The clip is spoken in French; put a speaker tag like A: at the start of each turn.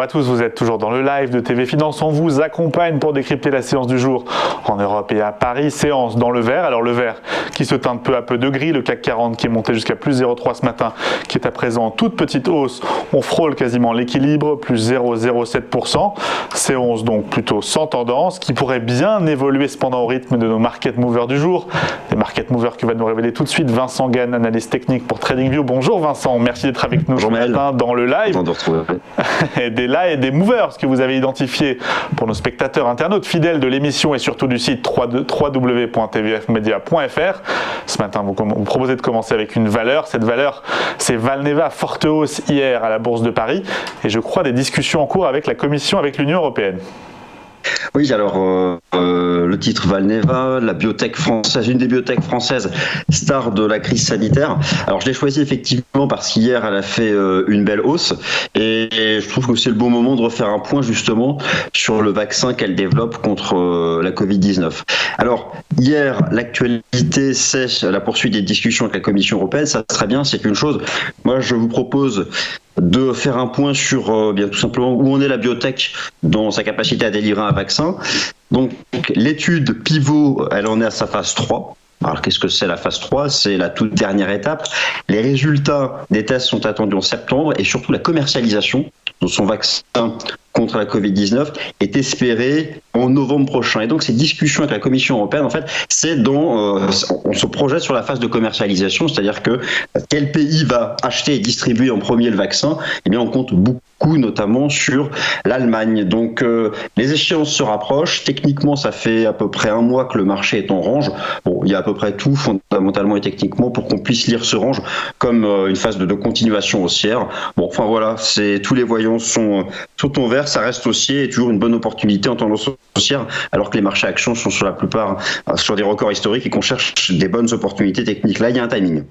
A: à tous, vous êtes toujours dans le live de TV Finance. On vous accompagne pour décrypter la séance du jour en Europe et à Paris. Séance dans le vert. Alors le vert qui se teinte peu à peu de gris. Le CAC 40 qui est monté jusqu'à plus 0,3 ce matin, qui est à présent en toute petite hausse. On frôle quasiment l'équilibre, plus 0,07%. Séance donc plutôt sans tendance, qui pourrait bien évoluer cependant au rythme de nos market movers du jour. Des market movers que va nous révéler tout de suite Vincent Gane, analyste technique pour TradingView. Bonjour Vincent, merci d'être avec nous ce matin dans le live. Et des movers que vous avez identifiés pour nos spectateurs internautes fidèles de l'émission et surtout du site www.tvfmedia.fr. Ce matin, vous proposez de commencer avec une valeur. Cette valeur, c'est Valneva, forte hausse hier à la Bourse de Paris. Et je crois des discussions en cours avec la Commission, avec l'Union européenne.
B: Oui, alors le titre Valneva, la biotech française, une des biotech françaises star de la crise sanitaire. Alors je l'ai choisi effectivement parce qu'hier elle a fait une belle hausse et je trouve que c'est le bon moment de refaire un point justement sur le vaccin qu'elle développe contre la Covid-19. Alors hier, l'actualité c'est la poursuite des discussions avec la Commission européenne, ça serait bien, c'est une chose. Moi je vous propose de faire un point sur bien tout simplement où en est la biotech dans sa capacité à délivrer un vaccin. Donc l'étude pivot, elle en est à sa phase 3. Alors qu'est-ce que c'est la phase 3 ? C'est la toute dernière étape. Les résultats des tests sont attendus en septembre et surtout la commercialisation de son vaccin contre la Covid-19 est espérée en novembre prochain. Et donc ces discussions avec la Commission européenne, en fait, c'est on se projette sur la phase de commercialisation, c'est-à-dire que quel pays va acheter et distribuer en premier le vaccin ? Eh bien, on compte beaucoup, notamment sur l'Allemagne. Donc les échéances se rapprochent. Techniquement, ça fait à peu près un mois que le marché est en range. Bon, il y a à peu près tout, fondamentalement et techniquement, pour qu'on puisse lire ce range comme une phase de continuation haussière. Bon, enfin voilà, tous les voyants sont en vert. Ça reste haussier et toujours une bonne opportunité en tendance haussière, alors que les marchés actions sont sur la plupart sur des records historiques et qu'on cherche des bonnes opportunités techniques. Là, il y a un timing.